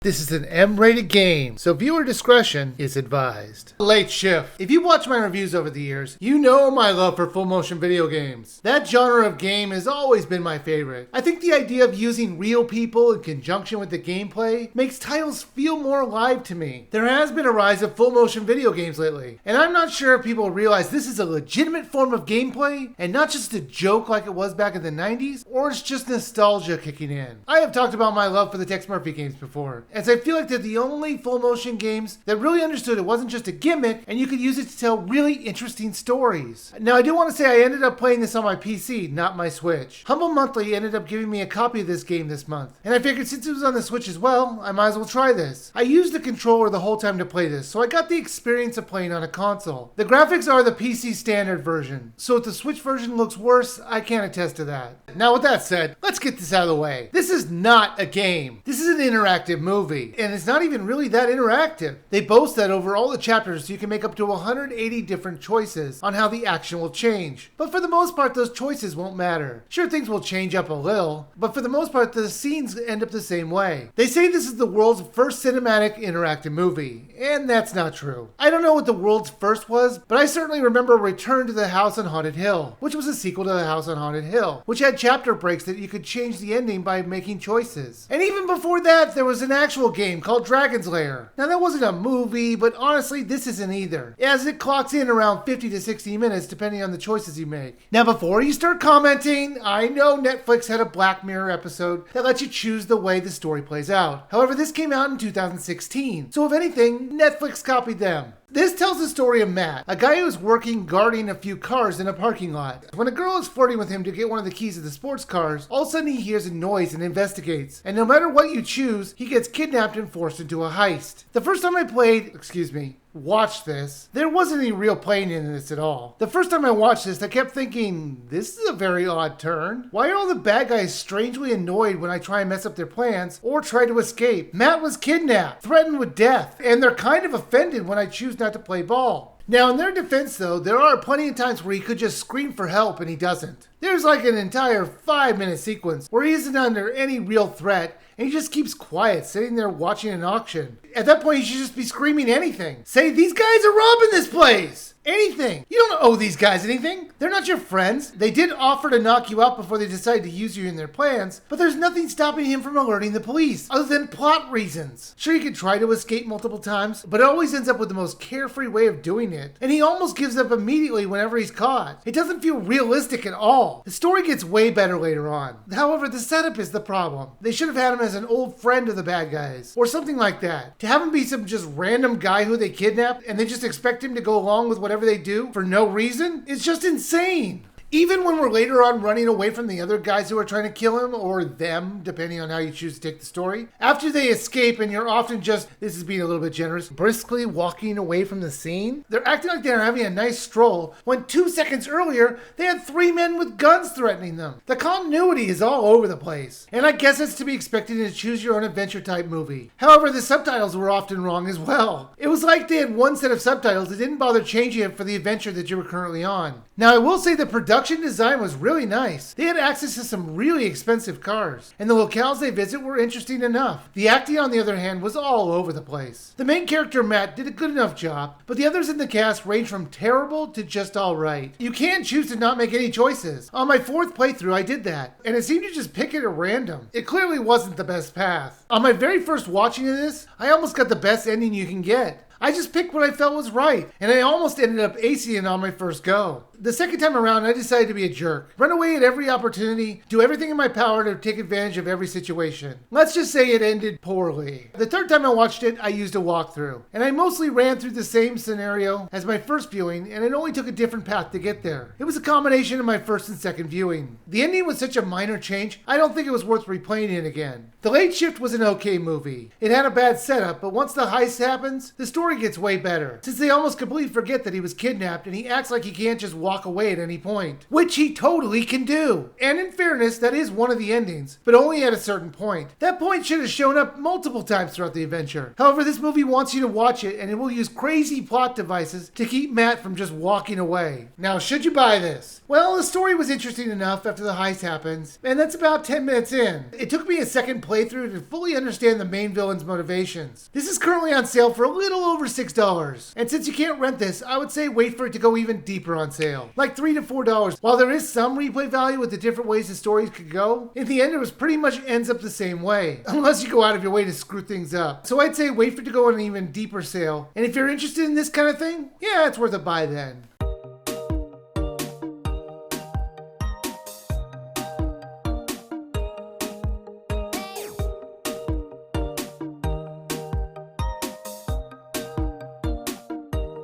This is an M-rated game, so viewer discretion is advised. Late Shift. If you've watched my reviews over the years, you know my love for full-motion video games. That genre of game has always been my favorite. I think the idea of using real people in conjunction with the gameplay makes titles feel more alive to me. There has been a rise of full-motion video games lately, and I'm not sure if people realize this is a legitimate form of gameplay and not just a joke like it was back in the 90s, or it's just nostalgia kicking in. I have talked about my love for the Tex Murphy games before, as I feel like they're the only full motion games that really understood it wasn't just a gimmick and you could use it to tell really interesting stories. Now I do want to say I ended up playing this on my PC, not my Switch. Humble Monthly ended up giving me a copy of this game this month, and I figured since it was on the Switch as well, I might as well try this. I used the controller the whole time to play this, so I got the experience of playing on a console. The graphics are the PC standard version, so if the Switch version looks worse, I can't attest to that. Now with that said, let's get this out of the way. This is not a game. This is an interactive movie. And it's not even really that interactive. They boast that over all the chapters you can make up to 180 different choices on how the action will change. But for the most part, those choices won't matter. Sure, things will change up a little, but for the most part, the scenes end up the same way. They say this is the world's first cinematic interactive movie, and that's not true. I don't know what the world's first was, but I certainly remember Return to the House on Haunted Hill, which was a sequel to The House on Haunted Hill, which had chapter breaks that you could change the ending by making choices. And even before that, there was an actual game called Dragon's Lair. Now that wasn't a movie, but honestly this isn't either, as it clocks in around 50 to 60 minutes depending on the choices you make. Now before you start commenting, I know Netflix had a Black Mirror episode that lets you choose the way the story plays out. However, this came out in 2016, so if anything, Netflix copied them. This tells the story of Matt, a guy who is working guarding a few cars in a parking lot. When a girl is flirting with him to get one of the keys to the sports cars, all of a sudden he hears a noise and investigates. And no matter what you choose, he gets kidnapped and forced into a heist. The first time I watched this, there wasn't any real playing in this at all. The first time I watched this, I kept thinking, this is a very odd turn. Why are all the bad guys strangely annoyed when I try and mess up their plans or try to escape? Matt was kidnapped, threatened with death, and they're kind of offended when I choose not to play ball. Now, in their defense, though, there are plenty of times where he could just scream for help and he doesn't. There's like an entire 5-minute sequence where he isn't under any real threat and he just keeps quiet, sitting there watching an auction. At that point, he should just be screaming anything. Say, these guys are robbing this place! Anything. You don't owe these guys anything. They're not your friends. They did offer to knock you out before they decided to use you in their plans, but there's nothing stopping him from alerting the police, other than plot reasons. Sure, he could try to escape multiple times, but it always ends up with the most carefree way of doing it, and he almost gives up immediately whenever he's caught. It doesn't feel realistic at all. The story gets way better later on. However, the setup is the problem. They should have had him as an old friend of the bad guys, or something like that. To have him be some just random guy who they kidnapped, and they just expect him to go along with whatever they do for no reason, it's just insane. Even when we're later on running away from the other guys who are trying to kill him, or them, depending on how you choose to take the story, after they escape and you're often just, this is being a little bit generous, briskly walking away from the scene, they're acting like they're having a nice stroll when 2 seconds earlier they had 3 men with guns threatening them. The continuity is all over the place, and I guess it's to be expected in a choose your own adventure type movie. However, the subtitles were often wrong as well. It was like they had one set of subtitles that didn't bother changing it for the adventure that you were currently on. Now I will say the production design was really nice. They had access to some really expensive cars, and the locales they visit were interesting enough. The acting, on the other hand, was all over the place. The main character, Matt, did a good enough job, but the others in the cast range from terrible to just alright. You can choose to not make any choices. On my 4th playthrough, I did that, and it seemed to just pick it at random. It clearly wasn't the best path. On my very first watching of this, I almost got the best ending you can get. I just picked what I felt was right, and I almost ended up acing it on my first go. The second time around, I decided to be a jerk. Run away at every opportunity, do everything in my power to take advantage of every situation. Let's just say it ended poorly. The third time I watched it, I used a walkthrough, and I mostly ran through the same scenario as my first viewing, and it only took a different path to get there. It was a combination of my first and second viewing. The ending was such a minor change, I don't think it was worth replaying it again. The Late Shift was an okay movie. It had a bad setup, but once the heist happens, the story story gets way better, since they almost completely forget that he was kidnapped and he acts like he can't just walk away at any point, which he totally can do. And in fairness, that is one of the endings, but only at a certain point. That point should have shown up multiple times throughout the adventure. However, this movie wants you to watch it, and it will use crazy plot devices to keep Matt from just walking away. Now, should you buy this? Well, the story was interesting enough after the heist happens, and that's about 10 minutes in. It took me a second playthrough to fully understand the main villain's motivations. This is currently on sale for a little over $6, and since you can't rent this, I would say wait for it to go even deeper on sale, like $3 to $4. While there is some replay value with the different ways the stories could go, in the end it was pretty much ends up the same way, unless you go out of your way to screw things up. So I'd say wait for it to go on an even deeper sale, and if you're interested in this kind of thing, yeah, it's worth a buy then.